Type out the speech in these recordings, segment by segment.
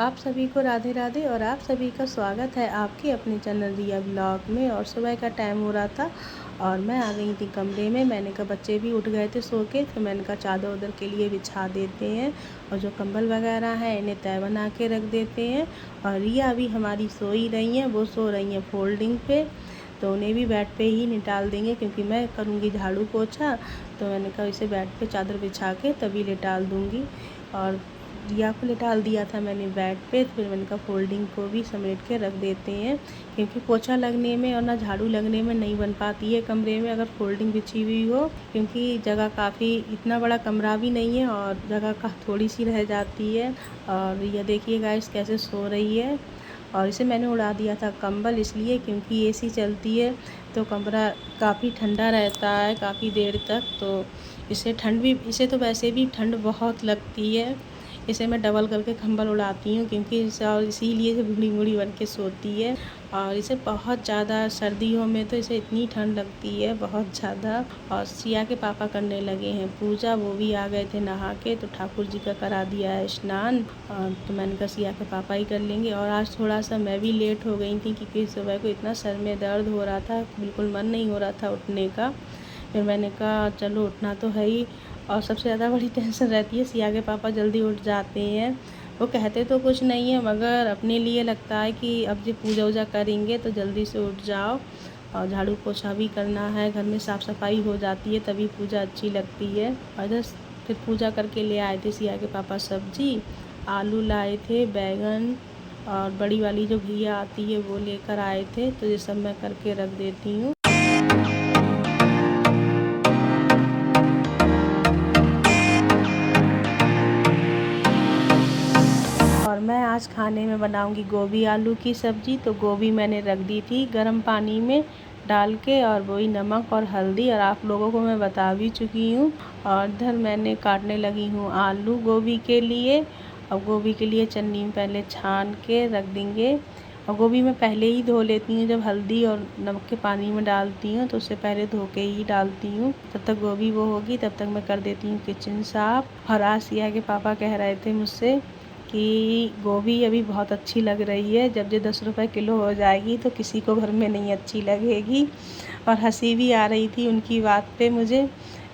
आप सभी को राधे राधे और आप सभी का स्वागत है आपके अपने चैनल रिया ब्लॉग में। और सुबह का टाइम हो रहा था और मैं आ गई थी कमरे में। मैंने कहा बच्चे भी उठ गए थे सो के, तो मैंने कहा चादर उधर के लिए बिछा देते हैं और जो कंबल वगैरह है इन्हें तय बना के रख देते हैं। और रिया अभी हमारी सो ही रही हैं, वो सो रही हैं फोल्डिंग पे, तो उन्हें भी बेड पे ही निटाल देंगे क्योंकि मैं करूँगी झाड़ू पोछा। तो मैंने कहा इसे बेड पे चादर बिछा के तभी लेटाल दूँगी। और रिया को लेटाल दिया था मैंने बेड पे, फिर मैंने कहा फोल्डिंग को भी समेट के रख देते हैं क्योंकि पोछा लगने में और ना झाड़ू लगने में नहीं बन पाती है कमरे में अगर फोल्डिंग बिछी हुई हो, क्योंकि जगह काफ़ी, इतना बड़ा कमरा भी नहीं है और जगह का थोड़ी सी रह जाती है। और रिया देखिए गाइस कैसे सो रही है। और इसे मैंने उड़ा दिया था कंबल इसलिए क्योंकि एसी चलती है तो कमरा काफ़ी ठंडा रहता है काफ़ी देर तक, तो इसे तो वैसे भी ठंड बहुत लगती है। इसे मैं डबल करके कंबल उड़ाती हूँ क्योंकि इसीलिए से बूढ़ी बूढ़ी बन के सोती है। और इसे बहुत ज़्यादा सर्दियों में तो इसे इतनी ठंड लगती है बहुत ज़्यादा। और सिया के पापा करने लगे हैं पूजा, वो भी आ गए थे नहा के, तो ठाकुर जी का करा दिया है स्नान। तो मैंने कहा सिया के पापा ही कर लेंगे। और आज थोड़ा सा मैं भी लेट हो गई थी क्योंकि सुबह को इतना सर में दर्द हो रहा था, बिल्कुल मन नहीं हो रहा था उठने का। फिर मैंने कहा चलो उठना तो है ही। और सबसे ज़्यादा बड़ी टेंशन रहती है सिया के पापा जल्दी उठ जाते हैं। वो कहते तो कुछ नहीं है मगर अपने लिए लगता है कि अब जो पूजा वूजा करेंगे तो जल्दी से उठ जाओ। और झाड़ू पोछा भी करना है, घर में साफ़ सफाई हो जाती है तभी पूजा अच्छी लगती है। और इधर फिर पूजा करके ले आए थे सिया के पापा सब्जी, आलू लाए थे, बैगन और बड़ी वाली जो घिया आती है वो लेकर आए थे, तो ये सब मैं करके रख देती हूँ। और मैं आज खाने में बनाऊंगी गोभी आलू की सब्ज़ी। तो गोभी मैंने रख दी थी गर्म पानी में डाल के, और वही नमक और हल्दी, और आप लोगों को मैं बता भी चुकी हूँ। और इधर मैंने काटने लगी हूँ आलू गोभी के लिए। और गोभी के लिए चन्नी में पहले छान के रख देंगे। और गोभी मैं पहले ही धो लेती हूँ, जब हल्दी और नमक के पानी में डालती हूँ तो उससे पहले धो के ही डालती हूँ। तब तक गोभी वो होगी तब तक मैं कर देती हूँ किचन साफ। और आज सिया के पापा कह रहे थे मुझसे कि गोभी अभी बहुत अच्छी लग रही है, जब ये 10 रुपये किलो हो जाएगी तो किसी को घर में नहीं अच्छी लगेगी। और हंसी भी आ रही थी उनकी बात पे मुझे।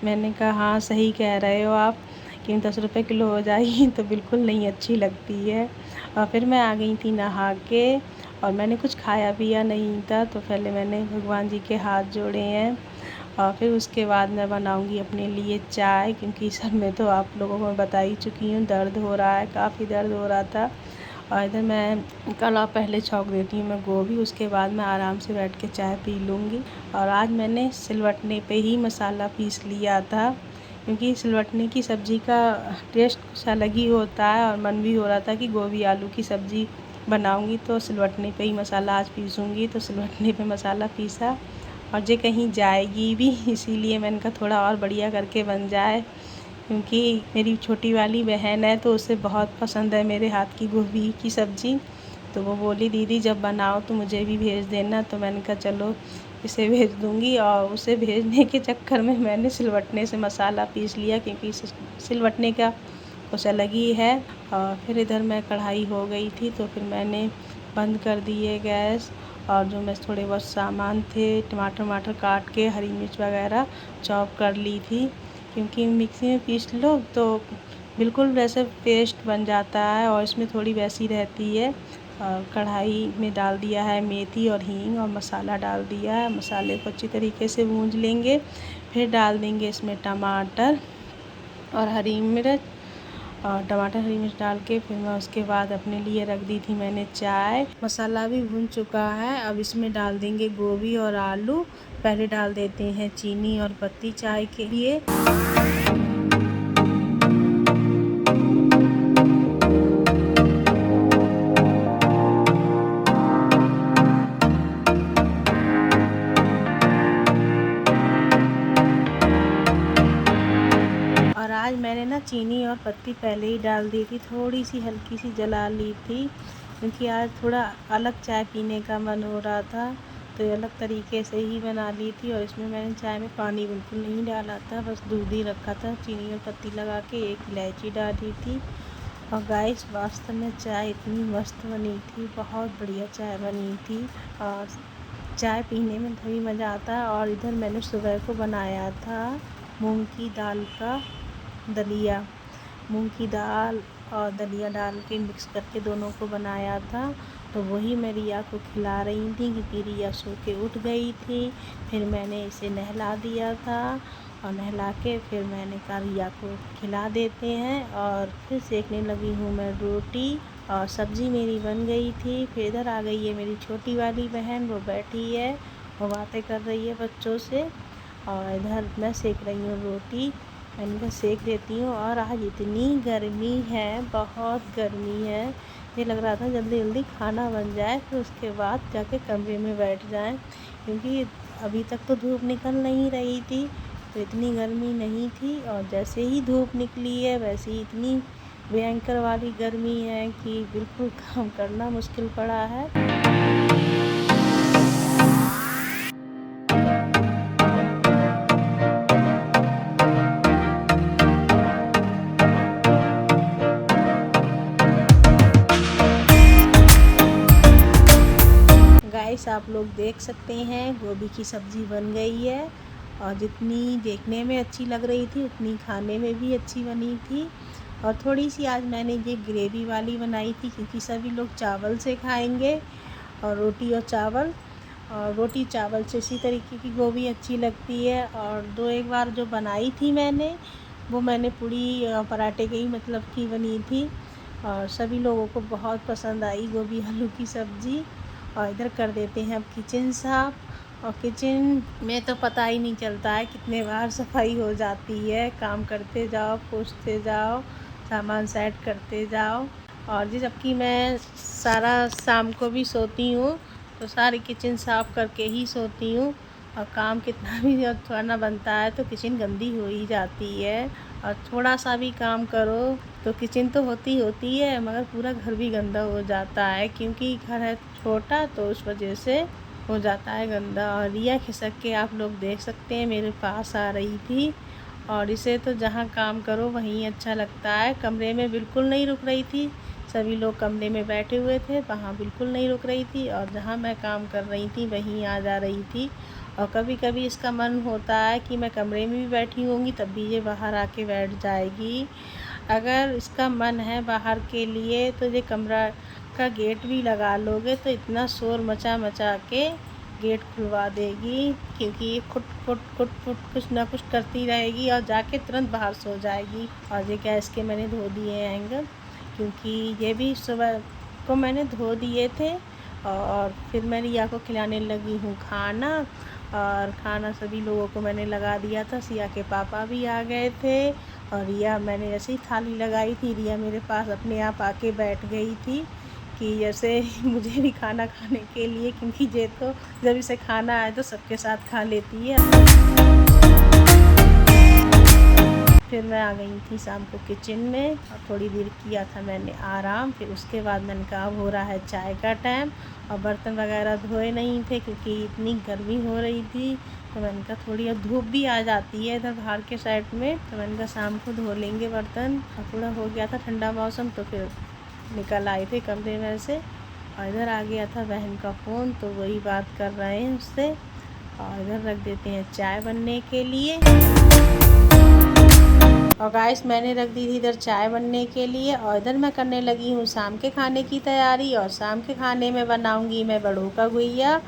मैंने कहा हाँ सही कह रहे हो आप, कि 10 रुपये किलो हो जाएगी तो बिल्कुल नहीं अच्छी लगती है। और फिर मैं आ गई थी नहा के, और मैंने कुछ खाया पिया नहीं था, तो पहले मैंने भगवान जी के हाथ जोड़े हैं। और फिर उसके बाद मैं बनाऊंगी अपने लिए चाय, क्योंकि सर में तो आप लोगों को मैं बता ही चुकी हूँ दर्द हो रहा है, काफ़ी दर्द हो रहा था। और इधर मैं कल पहले छौंक देती हूँ मैं गोभी, उसके बाद मैं आराम से बैठ के चाय पी लूँगी। और आज मैंने सिलवटने पे ही मसाला पीस लिया था क्योंकि सिलवटने की सब्ज़ी का टेस्ट कुछ अलग ही होता है, और मन भी हो रहा था कि गोभी आलू की सब्ज़ी बनाऊँगी तो सिलवटने पे ही मसाला आज पीसूँगी। तो सिलवटने पे मसाला पीसा, और ये कहीं जाएगी भी इसीलिए मैंने कहा थोड़ा और बढ़िया करके बन जाए, क्योंकि मेरी छोटी वाली बहन है तो उसे बहुत पसंद है मेरे हाथ की गोभी की सब्ज़ी। तो वो बोली दीदी जब बनाओ तो मुझे भी भेज देना, तो मैंने कहा चलो इसे भेज दूँगी। और उसे भेजने के चक्कर में मैंने सिलवटने से मसाला पीस लिया क्योंकि सिलवटने का कुछ अलग ही है। और फिर इधर मैं कढ़ाई हो गई थी तो फिर मैंने बंद कर दिए गैस। और जो मैं थोड़े बहुत सामान थे, टमाटर काट के, हरी मिर्च वगैरह चॉप कर ली थी, क्योंकि मिक्सी में पीस लो तो बिल्कुल वैसे पेस्ट बन जाता है और इसमें थोड़ी वैसी रहती है। और कढ़ाई में डाल दिया है मेथी और हींग और मसाला डाल दिया है। मसाले को अच्छी तरीके से भूंज लेंगे, फिर डाल देंगे इसमें टमाटर और हरी मिर्च। और टमाटर हरी मिर्च डाल के फिर मैं उसके बाद अपने लिए रख दी थी मैंने चाय। मसाला भी भून चुका है, अब इसमें डाल देंगे गोभी और आलू। पहले डाल देते हैं चीनी और पत्ती चाय के लिए। और आज मैंने ना चीनी और पत्ती पहले ही डाल दी थी, थोड़ी सी हल्की सी जला ली थी क्योंकि आज थोड़ा अलग चाय पीने का मन हो रहा था, तो अलग तरीके से ही बना ली थी। और इसमें मैंने चाय में पानी बिल्कुल नहीं डाला था, बस दूध ही रखा था, चीनी और पत्ती लगा के एक इलायची डाली थी। और गाइस वास्तव में चाय इतनी मस्त बनी थी, बहुत बढ़िया चाय बनी थी। और चाय पीने में तभी मज़ा आता है। और इधर मैंने सुबह को बनाया था मूंग की दाल का दलिया। मूंग की दाल और दलिया डाल के मिक्स करके दोनों को बनाया था। तो वही मैं रिया को खिला रही थी क्योंकि रिया सो के उठ गई थी। फिर मैंने इसे नहला दिया था और नहला के फिर मैंने कहा रिया को खिला देते हैं। और फिर सेकने लगी हूँ मैं रोटी। और सब्ज़ी मेरी बन गई थी। फिर इधर आ गई है मेरी छोटी वाली बहन, वो बैठी है, वो बातें कर रही है बच्चों से। और इधर मैं सेक रही हूँ रोटी। मैंने कहा सेक देती हूँ। और आज इतनी गर्मी है, बहुत गर्मी है। ये लग रहा था जल्दी जल्दी खाना बन जाए फिर उसके बाद जाके कमरे में बैठ जाएं, क्योंकि अभी तक तो धूप निकल नहीं रही थी, तो इतनी गर्मी नहीं थी। और जैसे ही धूप निकली है वैसे ही इतनी भयंकर वाली गर्मी है कि बिल्कुल काम करना मुश्किल पड़ा है। गाइस आप लोग देख सकते हैं गोभी की सब्ज़ी बन गई है। और जितनी देखने में अच्छी लग रही थी उतनी खाने में भी अच्छी बनी थी। और थोड़ी सी आज मैंने ये ग्रेवी वाली बनाई थी क्योंकि सभी लोग चावल से खाएंगे, और रोटी और चावल। और रोटी चावल से इसी तरीके की गोभी अच्छी लगती है। और दो एक बार जो बनाई थी मैंने, वो मैंने पूड़ी पराठे के ही मतलब की बनी थी, और सभी लोगों को बहुत पसंद आई गोभी आलू की सब्ज़ी। और इधर कर देते हैं अब किचन साफ। और किचन में तो पता ही नहीं चलता है कितने बार सफाई हो जाती है, काम करते जाओ, पोंछते जाओ, सामान सेट करते जाओ। और जबकि मैं सारा शाम को भी सोती हूँ तो सारी किचन साफ़ करके ही सोती हूँ। और काम कितना भी करना बनता है तो किचन गंदी हो ही जाती है। और थोड़ा सा भी काम करो तो किचन तो होती है, मगर पूरा घर भी गंदा हो जाता है, क्योंकि घर है छोटा तो उस वजह से हो जाता है गंदा। और रिया खिसक के आप लोग देख सकते हैं मेरे पास आ रही थी। और इसे तो जहाँ काम करो वहीं अच्छा लगता है। कमरे में बिल्कुल नहीं रुक रही थी, सभी लोग कमरे में बैठे हुए थे, वहाँ बिल्कुल नहीं रुक रही थी। और जहाँ मैं काम कर रही थी वहीं आ जा रही थी। और कभी कभी इसका मन होता है कि मैं कमरे में भी बैठी होंगी तब भी ये बाहर आके बैठ जाएगी। अगर इसका मन है बाहर के लिए तो ये कमरा का गेट भी लगा लोगे तो इतना शोर मचा मचा के गेट खुलवा देगी, क्योंकि ये खुट खुट खुट खुट कुछ ना कुछ करती रहेगी और जाके तुरंत बाहर सो जाएगी। और ये गैस के मैंने धो दिए हैं एंगल, क्योंकि ये भी सुबह को मैंने धो दिए थे। और फिर मैं रिया को खिलाने लगी हूँ खाना। और खाना सभी लोगों को मैंने लगा दिया था, सिया के पापा भी आ गए थे। और रिया, मैंने जैसे ही थाली लगाई थी रिया मेरे पास अपने आप आके बैठ गई थी कि जैसे मुझे भी खाना खाने के लिए, क्योंकि ये तो जब इसे खाना आए तो सबके साथ खा लेती है। फिर मैं आ गई थी शाम को किचन में और थोड़ी देर किया था मैंने आराम। फिर उसके बाद मैंने कहा अब हो रहा है चाय का टाइम। और बर्तन वगैरह धोए नहीं थे क्योंकि इतनी गर्मी हो रही थी, तो मैंने कहा थोड़ी अब धूप भी आ जाती है इधर बाहर के साइड में, तो मैंने कहा शाम को धो लेंगे बर्तन। और थोड़ा हो गया था ठंडा मौसम तो फिर निकल आए थे कमरे में से। और इधर आ गया था बहन का फ़ोन, तो वही बात कर रहे हैं उससे। और इधर रख देते हैं चाय बनने के लिए। और गाइस मैंने रख दी थी इधर चाय बनने के लिए, और इधर मैं करने लगी हूँ शाम के खाने की तैयारी। और शाम के खाने में बनाऊँगी मैं बड़ों का गुजिया।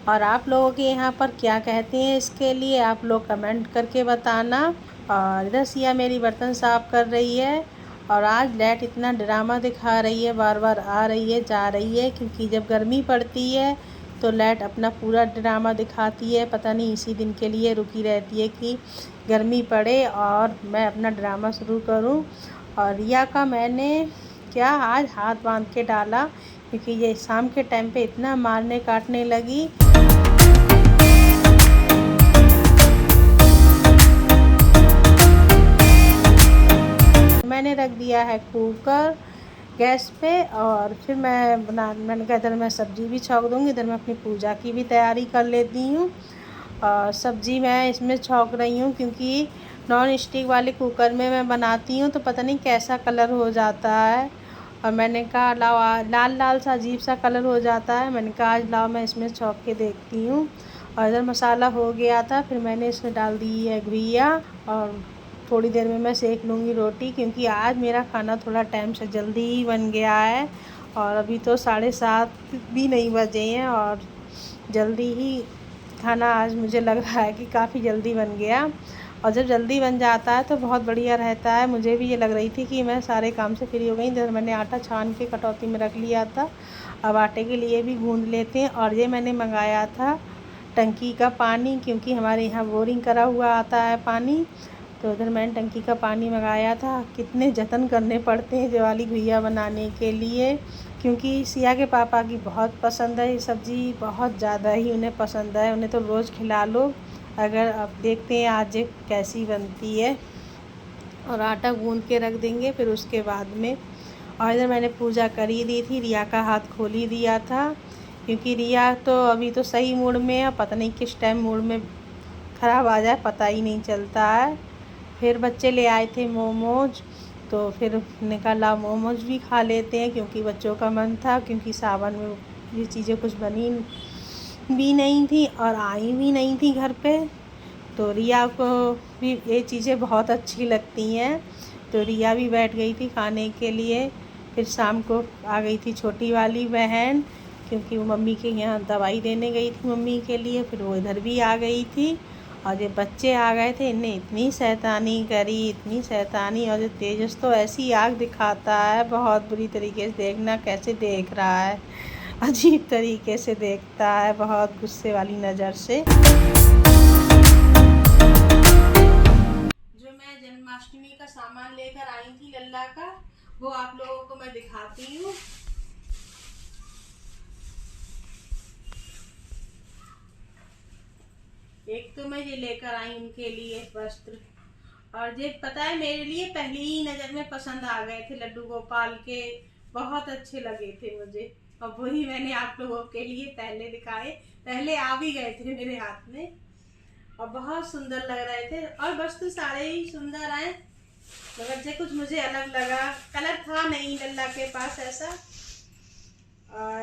और आप लोगों के यहाँ पर क्या कहते हैं इसके लिए, आप लोग कमेंट करके बताना। और इधर सिया मेरी बर्तन साफ़ कर रही है। और आज लाइट इतना ड्रामा दिखा रही है, बार बार आ रही है जा रही है, क्योंकि जब गर्मी पड़ती है तो लाइट अपना पूरा ड्रामा दिखाती है। पता नहीं इसी दिन के लिए रुकी रहती है कि गर्मी पड़े और मैं अपना ड्रामा शुरू करूं। और रिया का मैंने क्या आज हाथ बांध के डाला, क्योंकि ये शाम के टाइम पे इतना मारने काटने लगी। मैंने रख दिया है कुकर गैस पे। और फिर मैंने कहा इधर मैं सब्ज़ी भी छौंक दूँगी, इधर मैं अपनी पूजा की भी तैयारी कर लेती हूँ। और सब्ज़ी मैं इसमें छौंक रही हूँ क्योंकि नॉन स्टिक वाले कुकर में मैं बनाती हूँ तो पता नहीं कैसा कलर हो जाता है। और मैंने कहा लाओ, लाल लाल सा अजीब सा कलर हो जाता है। मैंने कहा आज लाओ मैं इसमें छौंक के देखती हूँ। और इधर मसाला हो गया था, फिर मैंने इसमें डाल दी है घुइया और थोड़ी देर में मैं सेक लूँगी रोटी, क्योंकि आज मेरा खाना थोड़ा टाइम से जल्दी ही बन गया है। और अभी तो 7:30 भी नहीं बजे हैं और जल्दी ही खाना आज मुझे लग रहा है कि काफ़ी जल्दी बन गया। और जब जल्दी बन जाता है तो बहुत बढ़िया रहता है। मुझे भी ये लग रही थी कि मैं सारे काम से फ्री हो गई। जब मैंने आटा छान के कटौती में रख लिया था, अब आटे के लिए भी गूँध लेते हैं। और ये मैंने मंगाया था टंकी का पानी, क्योंकि हमारे यहाँ बोरिंग करा हुआ आता है पानी। तो उधर मैंने टंकी का पानी मंगाया था। कितने जतन करने पड़ते हैं ये वाली घुइया बनाने के लिए, क्योंकि सिया के पापा की बहुत पसंद है ये सब्ज़ी, बहुत ज़्यादा ही उन्हें पसंद है। उन्हें तो रोज़ खिला लो। अगर आप देखते हैं आज कैसी बनती है। और आटा गूंद के रख देंगे फिर उसके बाद में। और इधर मैंने पूजा कर ही दी थी, रिया का हाथ खोल ही दिया था, क्योंकि रिया तो अभी तो सही मूड में है, पता नहीं किस टाइम मूड में ख़राब आ जाए पता ही नहीं चलता है। फिर बच्चे ले आए थे मोमोज, तो फिर निकाला मोमोज भी खा लेते हैं, क्योंकि बच्चों का मन था, क्योंकि सावन में ये चीज़ें कुछ बनी भी नहीं थी और आई भी नहीं थी घर पे। तो रिया को भी ये चीज़ें बहुत अच्छी लगती हैं, तो रिया भी बैठ गई थी खाने के लिए। फिर शाम को आ गई थी छोटी वाली बहन, क्योंकि वो मम्मी के यहाँ दवाई देने गई थी मम्मी के लिए, फिर वो इधर भी आ गई थी। और ये बच्चे आ गए थे, इनने इतनी शैतानी करी, इतनी शैतानी। और ये तेजस तो ऐसी आग दिखाता है बहुत बुरी तरीके से, देखना कैसे देख रहा है, अजीब तरीके से देखता है, बहुत गुस्से वाली नज़र से। जो मैं जन्माष्टमी का सामान लेकर आई थी लल्ला का, वो आप लोगों को मैं दिखाती हूँ। एक तो मैं ये लेकर आई उनके लिए वस्त्र, और ये पता है मेरे लिए पहली ही नज़र में पसंद आ गए थे लड्डू गोपाल के, बहुत अच्छे लगे थे मुझे। और वही मैंने आप लोगों के लिए पहले दिखाए, पहले आ भी गए थे मेरे हाथ में और बहुत सुंदर लग रहे थे। और वस्त्र सारे ही सुंदर आए, मगर जे कुछ मुझे अलग लगा, कलर था नहीं लल्ला के पास ऐसा। और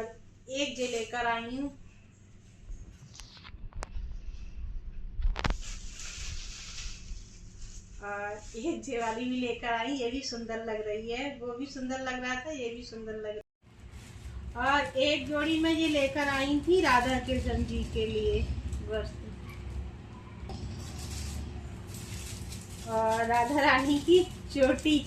एक जे लेकर आई हूँ, और एक जे वाली भी लेकर आई, ये भी सुंदर लग रही है, वो भी सुंदर लग रहा था, ये भी सुंदर लग रहा। और एक जोड़ी में ये लेकर आई थी राधा कृष्ण जी के लिए वस्त्र, और राधा रानी की चोटी।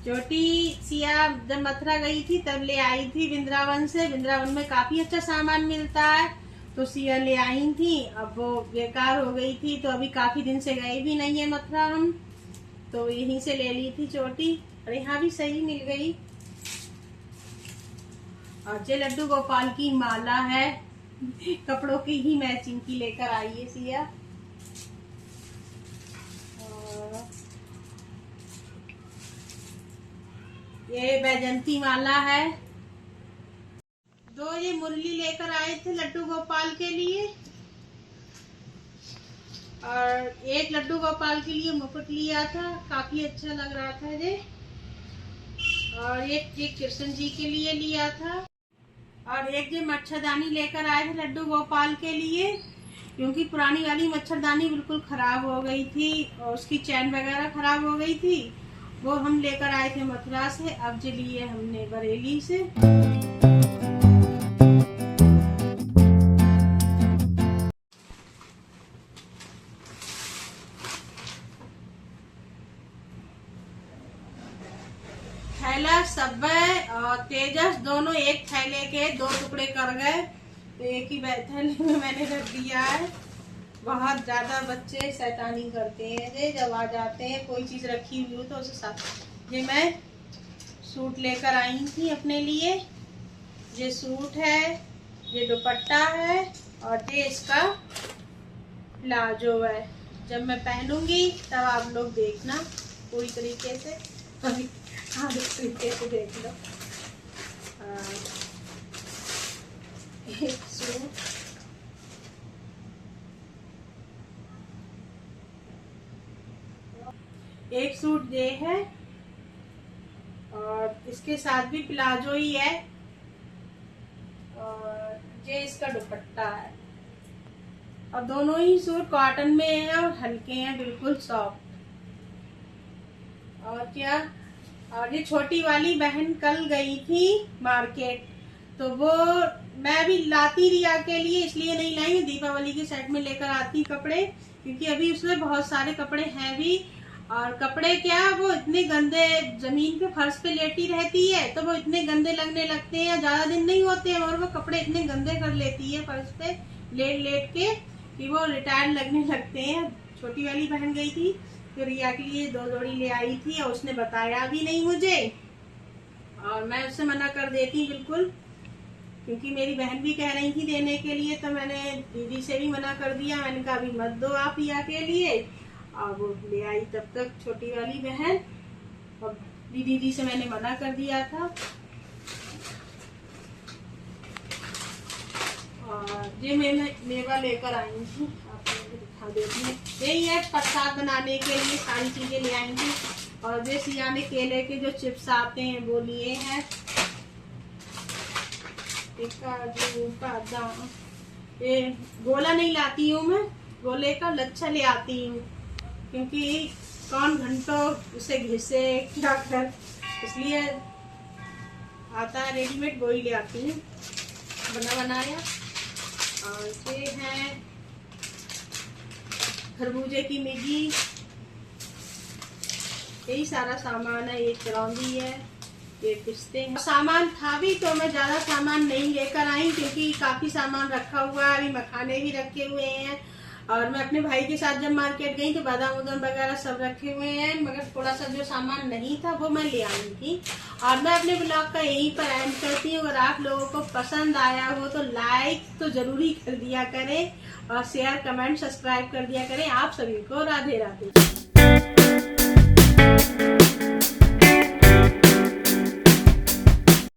चोटी सिया जब मथुरा गई थी तब ले आई थी वृंदावन से। वृंदावन में काफी अच्छा सामान मिलता है, तो सिया ले आई थी। अब वो बेकार हो गई थी, तो अभी काफी दिन से गए भी नहीं है मथुरा हम, तो यहीं से ले ली थी चोटी, और यहाँ भी सही मिल गई। और ये लड्डू गोपाल की माला है, कपड़ों की ही मैचिंग की लेकर आई है सिया। ये बैजंती माला है। दो ये मुरली लेकर आए थे लड्डू गोपाल के लिए, और एक लड्डू गोपाल के लिए मुकुट लिया था, काफी अच्छा लग रहा था ये। और एक कृष्ण जी के लिए लिया था। और एक ये मच्छरदानी लेकर आए थे लड्डू गोपाल के लिए, क्योंकि पुरानी वाली मच्छरदानी बिल्कुल खराब हो गई थी और उसकी चैन वगैरह खराब हो गई थी, वो हम लेकर आए थे मथुरा से। अब जो लिए हमने बरेली से। थैला सब्बे और तेजस दोनों एक थैले के दो टुकड़े कर गए, तो एक ही थैले में मैंने रख दिया है। बहुत ज्यादा बच्चे शैतानी करते हैं, जब आ जाते हैं कोई चीज रखी हुई हो तो उसे साथ। ये मैं सूट लेकर आई थी अपने लिए, ये सूट है, ये दुपट्टा है, और ये इसका प्लाजो है। जब मैं पहनूंगी तब आप लोग देखना पूरी तरीके से, अभी हाँ इस तरीके से देख लो। एक सूट, एक सूट ये है और इसके साथ भी प्लाजो ही है और ये इसका दुपट्टा है और दोनों ही सूट कॉटन में है और हल्के हैं, बिल्कुल सॉफ्ट। और क्या, और ये छोटी वाली बहन कल गई थी मार्केट, तो वो मैं भी लाती रिया के लिए इसलिए नहीं लाई, दीपावली के सेट में लेकर आती कपड़े, क्योंकि अभी उसमें बहुत सारे कपड़े हैं भी। और कपड़े क्या, वो इतने गंदे, जमीन पे फर्श पे लेटी रहती है तो वो इतने गंदे लगने लगते हैं, ज्यादा दिन नहीं होते हैं और वो कपड़े इतने गंदे कर लेती है फर्श पे लेट लेट के कि वो रिटायर्ड लगने लगते हैं। छोटी वाली बहन गई थी तो रिया के लिए 2 जोड़ी ले आई थी और उसने बताया भी नहीं मुझे, और मैं उससे मना कर देती बिल्कुल, क्योंकि मेरी बहन भी कह रही थी देने के लिए, तो मैंने दीदी से भी मना कर दिया। मैंने कहा अभी मत दो आप रिया के लिए, और वो ले आई तब तक छोटी वाली बहन, और दीदी से मैंने मना कर दिया था। और ये मैंने मेवा लेकर आई थी, आपको दिखा देती हूँ। यही है प्रसाद बनाने के लिए सारी चीजें ले आई थी। और ये सिया ने केले के जो चिप्स आते हैं वो लिए हैं, काजू बादाम। ये गोला नहीं लाती हूँ मैं, गोले का लच्छा ले आती हूँ, क्योंकि कौन घंटों उसे घिसे क्या कर, इसलिए आता है रेडीमेड, वो ही ले आती हूँ बना बनाया। और ये है खरबूजे की मिगी, यही सारा सामान है। ये चरौंदी है, ये पिस्ते हैं। सामान था भी तो मैं ज्यादा सामान नहीं लेकर आई, क्योंकि काफी सामान रखा हुआ है, अभी मखाने भी रखे हुए हैं। और मैं अपने भाई के साथ जब मार्केट गई तो बादाम उदाम वगैरह सब रखे हुए हैं, मगर थोड़ा सा जो सामान नहीं था वो मैं ले आई थी। और मैं अपने ब्लॉग का यहीं पर एंड करती हूँ। अगर आप लोगों को पसंद आया हो तो लाइक तो जरूरी कर दिया करें, और शेयर कमेंट सब्सक्राइब कर दिया करें। आप सभी को राधे राधे।